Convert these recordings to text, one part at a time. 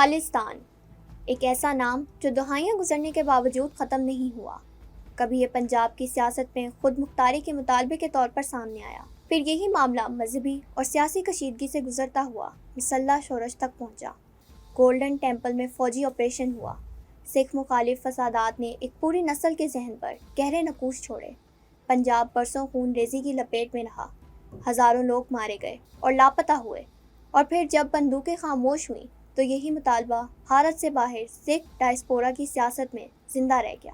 खालिस्तान, एक ऐसा नाम जो दहाइयाँ गुजरने के बावजूद ख़त्म नहीं हुआ। कभी ये पंजाब की सियासत में खुद मुख्तारी के मुतालबे के तौर पर सामने आया, फिर यही मामला मजहबी और सियासी कशीदगी से गुजरता हुआ मुसल्लह शोरश तक पहुंचा। गोल्डन टेम्पल में फौजी ऑपरेशन हुआ। सिख मुखालिफ फसादात ने एक पूरी नस्ल के जहन पर गहरे नकूश छोड़े। पंजाब बरसों खून रेजी की लपेट में रहा। हज़ारों लोग मारे गए और लापता हुए, और फिर जब बंदूकें खामोश हुईं तो यही मुतालबा भारत से बाहर सिख डायस्पोरा की सियासत में जिंदा रह गया।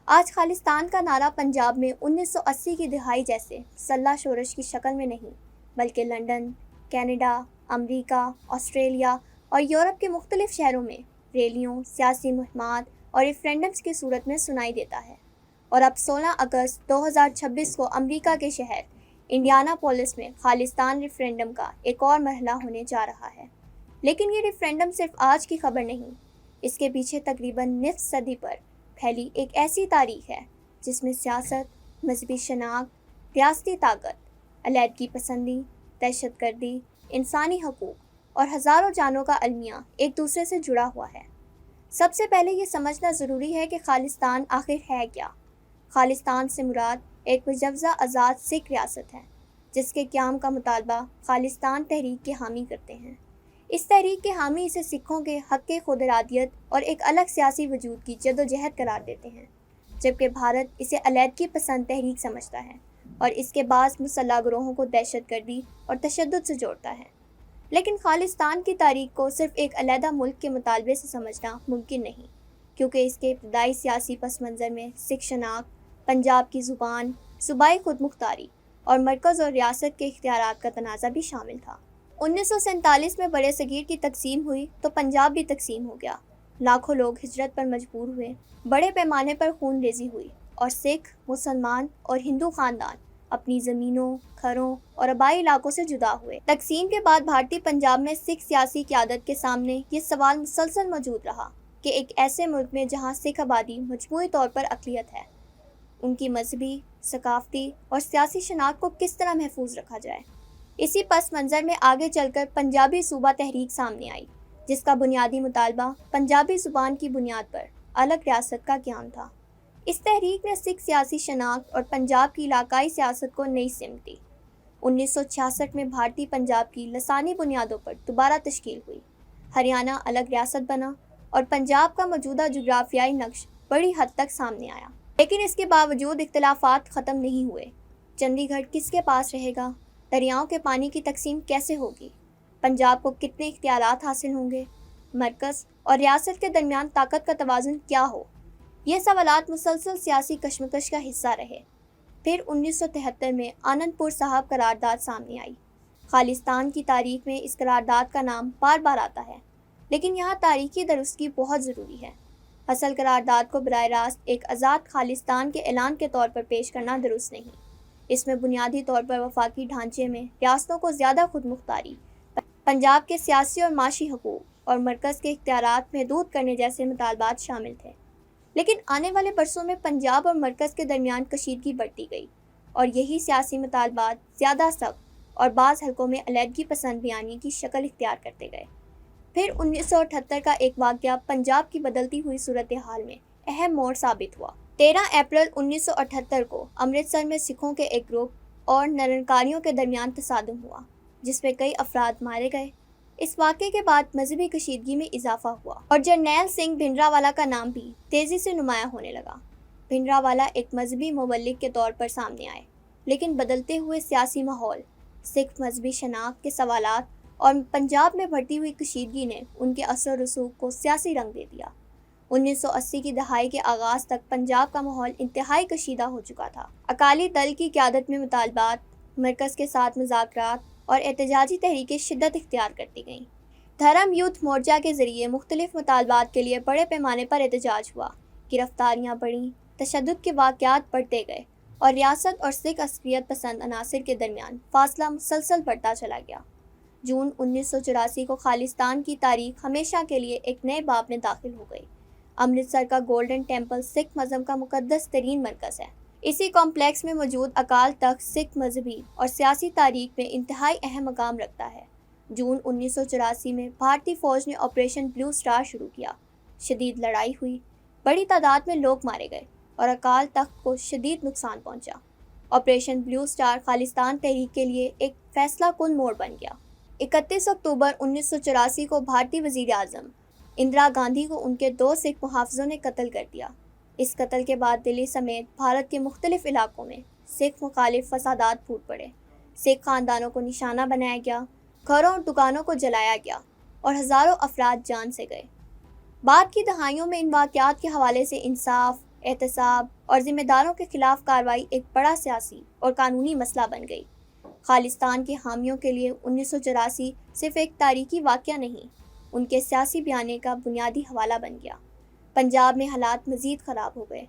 आज खालिस्तान का नारा पंजाब में 1980 की दिहाई जैसे मुसल्लह शोरश की शक्ल में नहीं, बल्कि लंदन, कनाडा, अमेरिका, ऑस्ट्रेलिया और यूरोप के मुख्तलिफ शहरों में रैलियों, सियासी मुहिमात और रेफरेंडम्स की सूरत में सुनाई देता है। और अब 16 अगस्त 2026 को अमेरिका के शहर इंडियानापोलिस में खालिस्तान रेफरेंडम का एक और मरहला होने जा रहा है। लेकिन ये रेफरेंडम सिर्फ आज की खबर नहीं, इसके पीछे तकरीबन निस्फ सदी पर फैली एक ऐसी तारीख है जिसमें सियासत, मजहबी शनाख्त, रियासती ताकत, अलहदगी पसंदी, दहशतगर्दी, इंसानी हकूक़ और हज़ारों जानों का अलमिया एक दूसरे से जुड़ा हुआ है। सबसे पहले ये समझना ज़रूरी है कि खालिस्तान आखिर है क्या। खालिस्तान से मुराद एक मुजव्वज़ा आज़ाद सिख रियासत है जिसके क़याम का मुतालबा खालिस्तान तहरीक के हामी करते हैं। इस तहरीक के हामी इसे सिखों के हक़ खुद इरादियत और एक अलग सियासी वजूद की जदोजहद करार देते हैं, जबकि भारत इसे अलहदगी पसंद तहरीक समझता है और इसके बाद मुसल्लह गिरोहों को दहशतगर्दी और तशद्दुद से जोड़ता है। लेकिन खालिस्तान की तारीख को सिर्फ एक अलहदा मुल्क के मुतालबे से समझना मुमकिन नहीं, क्योंकि इसके इब्तदाई सियासी पस मंज़र में सिख शनाख्त, पंजाब की ज़ुबान, सूबाई खुद मुख्तारी और मरकज़ और रियासत के इख्तियारात का तनाज़ा भी शामिल था। 1947 में बड़े सगीर की तकसीम हुई तो पंजाब भी तकसीम हो गया। लाखों लोग हिजरत पर मजबूर हुए, बड़े पैमाने पर खून रेजी हुई और सिख, मुसलमान और हिंदू ख़ानदान अपनी ज़मीनों, घरों और आबाई इलाकों से जुदा हुए। तकसीम के बाद भारतीय पंजाब में सिख सियासी क़यादत के सामने ये सवाल मुसलसल मौजूद रहा कि एक ऐसे मुल्क में जहाँ सिख आबादी मजमूई तौर पर अक़लियत है, उनकी मजहबी, सकाफ़ती और सियासी शनाख्त को किस तरह महफूज रखा जाए। इसी पस मंज़र में आगे चलकर पंजाबी सूबा तहरीक सामने आई, जिसका बुनियादी मुतालबा पंजाबी ज़ुबान की बुनियाद पर अलग रियासत का क़याम था। इस तहरीक ने सिख सियासी शनाख्त और पंजाब की इलाकाई सियासत को नई सिमत दी। 1966 में भारतीय पंजाब की लसानी बुनियादों पर दोबारा तश्कील हुई। हरियाणा अलग रियासत बना और पंजाब का मौजूदा जोग्राफियाई नक्श बड़ी हद तक सामने आया। लेकिन इसके बावजूद इख्तिलाफात ख़त्म नहीं हुए। चंडीगढ़ किसके पास रहेगा, दरियाओं के पानी की तकसीम कैसे होगी, पंजाब को कितने इख्तियारात हासिल होंगे, मरकज़ और रियासत के दरमियान ताकत का तवाज़ुन क्या हो, ये सवालात मुसलसल सियासी कशमकश का हिस्सा रहे। फिर 1973 में आनंदपुर साहब करारदाद सामने आई। खालिस्तान की तारीख में इस करारदाद का नाम बार बार आता है, लेकिन यहाँ तारीखी दुरुस्ती बहुत ज़रूरी है। असल करारदाद को बराह रास्त एक आज़ाद खालिस्तान के ऐलान के तौर पर पेश करना दुरुस्त नहीं। इसमें बुनियादी तौर पर वफाकी ढांचे में रियासतों को ज़्यादा खुद मुख्तारी, पंजाब के सियासी और माशी हकूक़ और मरकज़ के इख्तियारात महदूद करने जैसे मुतालबात शामिल थे। लेकिन आने वाले बरसों में पंजाब और मरकज़ के दरमियान कशीदगी बढ़ती गई और यही सियासी मुतालबात ज़्यादा सख्त और बाज़ हलकों में अलहदगी पसंद बयानी की शक्ल इख्तियार करते गए। फिर 1978 का एक वाक़या पंजाब की बदलती हुई सूरत हाल में अहम मोड़ साबित हुआ। 13 अप्रैल 1978 को अमृतसर में सिखों के एक ग्रुप और निरंकारियों के दरमियान तसादुम हुआ, जिसमें कई अफराद मारे गए। इस वाक़े के बाद मजहबी कशीदगी में इजाफा हुआ और जरनैल सिंह भिंडरावाला का नाम भी तेज़ी से नुमायां होने लगा। भिंडरावाला एक मजहबी मुबल्लिग के तौर पर सामने आए, लेकिन बदलते हुए सियासी माहौल, सिख मजहबी शनाख्त के सवालात और पंजाब में बढ़ती हुई कशीदगी ने उनके असर रसूख को सियासी रंग दे दिया। 1980 की दहाई के आगाज़ तक पंजाब का माहौल इंतहाई कशीदा हो चुका था। अकाली दल की क़यादत में मुतालबात, मरकज़ के साथ मुज़ाकरात और एहतजाजी तहरीकें शिद्दत इख्तियार करती गईं। धर्म यूथ मोर्चा के ज़रिए मुख्तलिफ मुतालबात के लिए बड़े पैमाने पर एहतजाज हुआ। गिरफ्तारियाँ बढ़ीं, तशद्दुद के वाक़यात बढ़ते गए और रियासत और सिख अस्करियत पसंद अनासिर के दरमियान फासला मुसलसल बढ़ता चला गया। जून 1984 को खालिस्तान की तारीख हमेशा के लिए एक नए बाब में दाखिल हो गई। अमृतसर का गोल्डन टेम्पल सिख मज़हब का मुक़द्दस तरीन मरकज़ है। इसी कॉम्प्लेक्स में मौजूद अकाल तख्त सिख मजहबी और सियासी तारीख में इंतहाई अहम मकाम रखता है। जून 1984 में भारतीय फौज ने ऑपरेशन ब्लू स्टार शुरू किया। शदीद लड़ाई हुई, बड़ी तादाद में लोग मारे गए और अकाल तख्त को शदीद नुकसान पहुंचा। ऑपरेशन ब्लू स्टार खालिस्तान तहरीक के लिए एक फैसला कुन मोड़ बन गया। 31 अक्टूबर 1984 को भारतीय वज़ीर आज़म इंदिरा गांधी को उनके 2 सिख मुहाफ़िज़ों ने कत्ल कर दिया। इस कत्ल के बाद दिल्ली समेत भारत के मुख्तलिफ इलाकों में सिख मुखालिफ फसादात फूट पड़े। सिख खानदानों को निशाना बनाया गया, घरों और दुकानों को जलाया गया और हज़ारों अफराद जान से गए। बाद की दहाइयों में इन वाक़यात के हवाले से इंसाफ, एहतसाब और ज़िम्मेदारों के खिलाफ कार्रवाई एक बड़ा सियासी और कानूनी मसला बन गई। खालिस्तान के हामियों के लिए 1984 सिर्फ एक तारीखी वाक़या नहीं, उनके सियासी बयाने का बुनियादी हवाला बन गया। पंजाब में हालात मज़ीद ख़राब हो गए।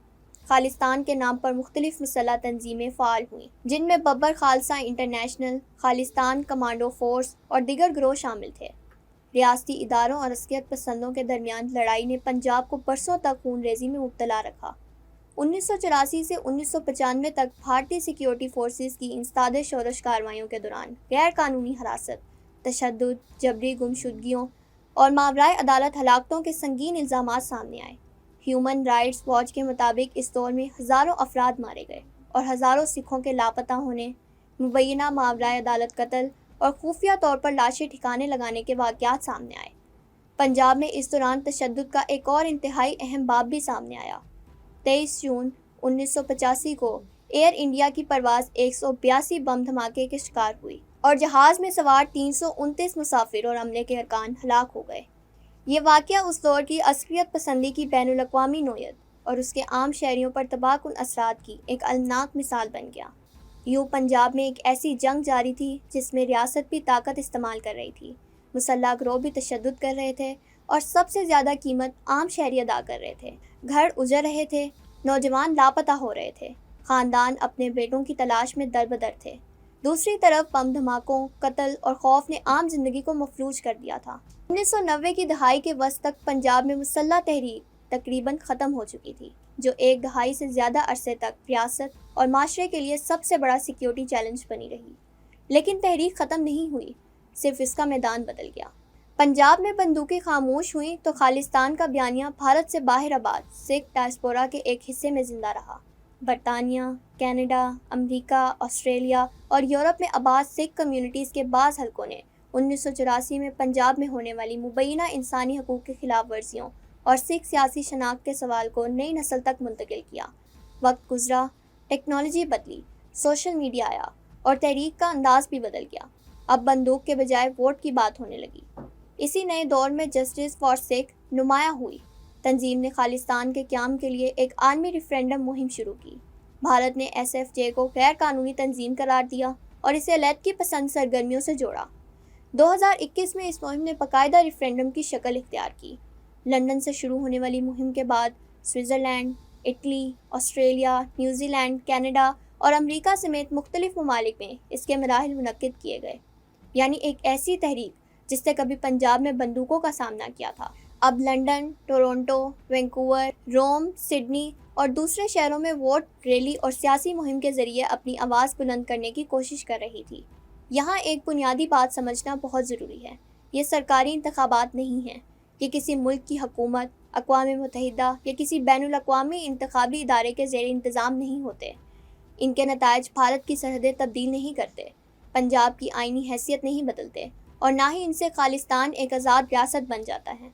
खालिस्तान के नाम पर मुख्तलिफ मुसल्लह तंजीमें फ़ाल हुईं, जिनमें Babbar Khalsa international, Khalistan commando force और दीगर गिरोह शामिल थे। रियासती इदारों और असकियत पसंदों के दरमियान लड़ाई ने पंजाब को बरसों तक खून रेज़ी में मुब्तला रखा। 1984 से 1995 तक भारतीय सिक्योरिटी फोर्सेस की इंसदाद शोरश कार्रवाइयों के दौरान गैर कानूनी हिरासत, तशद्दुद, जबरी गुमशुदगियों और मावराए अदालत हलाकतों के संगीन इल्ज़ामात सामने आए। ह्यूमन राइट्स वॉच के मुताबिक इस दौर में हज़ारों अफराद मारे गए और हज़ारों सिखों के लापता होने, मुबैना मावराए अदालत कत्ल और खुफिया तौर पर लाशें ठिकाने लगाने के वाक़यात सामने आए। पंजाब में इस दौरान तशद्दुद का एक और इंतहाई अहम बाब भी सामने आया। 23 जून 1985 को एयर इंडिया की परवाज़ 182 बम धमाके के शिकार हुई और जहाज़ में सवार 329 मुसाफिर और अमले के अरकान हलाक हो गए। ये वाक़या उस दौर की अस्करियत पसंदी की बैनुल अक़वामी नोयत और उसके आम शहरियों पर तबाहकुन असरात की एक अलनाक मिसाल बन गया। यूँ पंजाब में एक ऐसी जंग जारी थी जिसमें रियासत भी ताकत इस्तेमाल कर रही थी, मुसल्लह गिरोह भी तशद्दुद कर रहे थे और सबसे ज़्यादा कीमत आम शहरी अदा कर रहे थे। घर उजड़ रहे थे, नौजवान लापता हो रहे थे, ख़ानदान अपने बेटों की तलाश में दरबदर थे। दूसरी तरफ बम धमाकों, कत्ल और खौफ ने आम जिंदगी को मफलूज कर दिया था। 1990 की दहाई के वस्त तक पंजाब में मुसल्लह तहरीक तकरीबन ख़त्म हो चुकी थी, जो एक दहाई से ज़्यादा अरसे तक रियासत और माशरे के लिए सबसे बड़ा सिक्योरिटी चैलेंज बनी रही। लेकिन तहरीक ख़त्म नहीं हुई, सिर्फ इसका मैदान बदल गया। पंजाब में बंदूकें खामोश हुई तो खालिस्तान का बयानिया भारत से बाहर आबाद सिख डायस्पोरा के एक हिस्से में ज़िंदा रहा। बरतानिया, कनाडा, अमेरिका, ऑस्ट्रेलिया और यूरोप में आबाद सिख कम्युनिटीज़ के बाज़ हलकों ने 1984 में पंजाब में होने वाली मुबैना इंसानी हकूक़ के खिलाफ वर्जियों और सिख सियासी शनाख्त के सवाल को नई नस्ल तक मुंतकिल किया। वक्त गुजरा, टेक्नोलॉजी बदली, सोशल मीडिया आया और तहरीक का अंदाज भी बदल गया। अब बंदूक के बजाय वोट की बात होने लगी। इसी नए दौर में जस्टिस फॉर सिख नुमाया हुई। तंजीम ने खालिस्तान के क़याम के लिए एक आलमी रेफरेंडम मुहिम शुरू की। भारत ने SFJ को गैर कानूनी तंजीम करार दिया और इसे अलहदगी पसंद सरगर्मियों से जोड़ा। 2021 में इस मुहिम ने बाकायदा रेफरेंडम की शक्ल इख्तियार की। लंदन से शुरू होने वाली मुहिम के बाद Switzerland, Italy, Australia, New Zealand, Canada और अमेरिका समेत मुख्तलिफ ममालिक में इसके मराहिल मुनक्किद किए गए। यानी एक ऐसी तहरीक जिसने कभी पंजाब में बंदूकों का सामना किया था, अब लंदन, टोरंटो, वैंकूवर, रोम, सिडनी और दूसरे शहरों में वोट, रैली और सियासी मुहिम के ज़रिए अपनी आवाज़ बुलंद करने की कोशिश कर रही थी। यहाँ एक बुनियादी बात समझना बहुत ज़रूरी है। ये सरकारी इंतखाबात नहीं हैं। ये किसी मुल्क की हुकूमत, अक़वाम मुत्तहिदा या किसी बैनुल अक़वामी इंतखाबी इदारे के ज़ेर इंतज़ाम नहीं होते। इनके नताइज भारत की सरहदें तब्दील नहीं करते, पंजाब की आइनी हैसियत नहीं बदलते और ना ही इनसे खालिस्तान एक आज़ाद रियासत बन जाता है।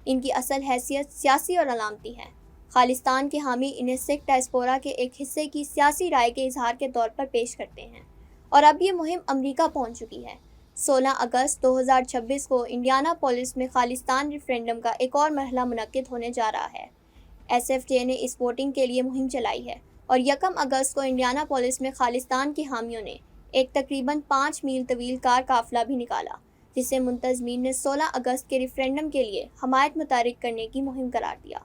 इनकी असल हैसियत सियासी और अलामती है। खालिस्तान के हामी इन्हें सिख डायस्पोरा के एक हिस्से की सियासी राय के इजहार के तौर पर पेश करते हैं और अब ये मुहिम अमेरिका पहुंच चुकी है। 16 अगस्त 2026 को इंडियानापोलिस में खालिस्तान रेफरेंडम का एक और मरहला मुनक्किद होने जा रहा है। SFJ ने इस वोटिंग के लिए मुहिम चलाई है और 1 अगस्त को इंडियानापोलिस में खालिस्तान के हामियों ने एक तकरीबन 5 मील तवील कार काफिला भी निकाला, जिसे मुंतज़मीन ने 16 अगस्त के रेफरेंडम के लिए हमायत मुतारिक करने की मुहिम करार दिया।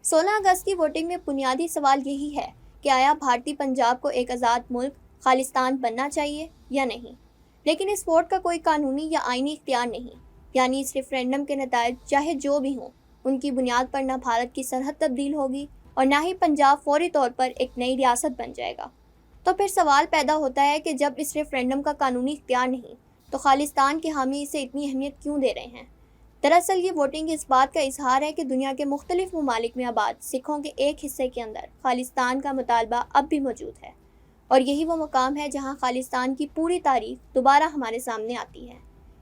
16 अगस्त की वोटिंग में बुनियादी सवाल यही है कि आया भारतीय पंजाब को एक आज़ाद मुल्क खालिस्तान बनना चाहिए या नहीं। लेकिन इस वोट का कोई कानूनी या आइनी इख्तियार नहीं, यानी इस रेफरेंडम के नताइज चाहे जो भी हों, उनकी बुनियाद पर न भारत की सरहद तब्दील होगी और ना ही पंजाब फौरी तौर पर एक नई रियासत बन जाएगा। तो फिर सवाल पैदा होता है कि जब इस रेफरेंडम का कानूनी इख्तियार नहीं تو خالصتان کے حامی اسے اتنی اہمیت کیوں دے رہے ہیں؟ دراصل یہ ووٹنگ اس بات کا اظہار ہے کہ دنیا کے مختلف ممالک میں آباد سکھوں کے ایک حصے کے اندر خالصتان کا مطالبہ اب بھی موجود ہے، اور یہی وہ مقام ہے جہاں خالصتان کی پوری تاریخ دوبارہ ہمارے سامنے آتی ہے۔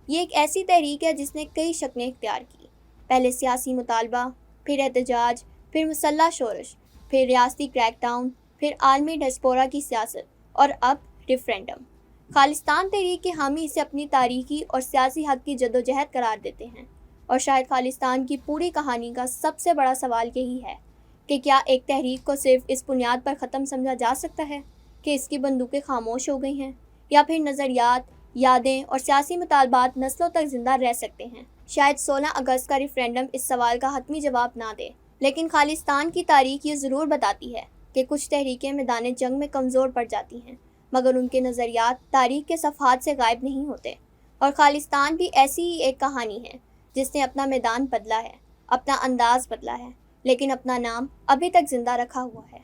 یہ ایک ایسی تحریک ہے جس نے کئی شکلیں اختیار کی، پہلے سیاسی مطالبہ، پھر احتجاج، پھر مسلح شورش، پھر ریاستی کریک ڈاؤن، پھر عالمی ڈسپورا کی سیاست، اور اب ریفرینڈم۔ خالصتان تحریک کے حامی اسے اپنی تاریخی اور سیاسی حق کی جدوجہد قرار دیتے ہیں، اور شاید خالصتان کی پوری کہانی کا سب سے بڑا سوال یہی ہے کہ کیا ایک تحریک کو صرف اس بنیاد پر ختم سمجھا جا سکتا ہے کہ اس کی بندوقیں خاموش ہو گئی ہیں، یا پھر نظریات، یادیں اور سیاسی مطالبات نسلوں تک زندہ رہ سکتے ہیں؟ شاید 16 اگست کا ریفرینڈم اس سوال کا حتمی جواب نہ دے، لیکن خالصتان کی تاریخ یہ ضرور بتاتی ہے کہ کچھ تحریکیں میدان جنگ میں کمزور پڑ جاتی ہیں، مگر ان کے نظریات تاریخ کے صفحات سے غائب نہیں ہوتے، اور خالصتان بھی ایسی ہی ایک کہانی ہے جس نے اپنا میدان بدلا ہے، اپنا انداز بدلا ہے، لیکن اپنا نام ابھی تک زندہ رکھا ہوا ہے۔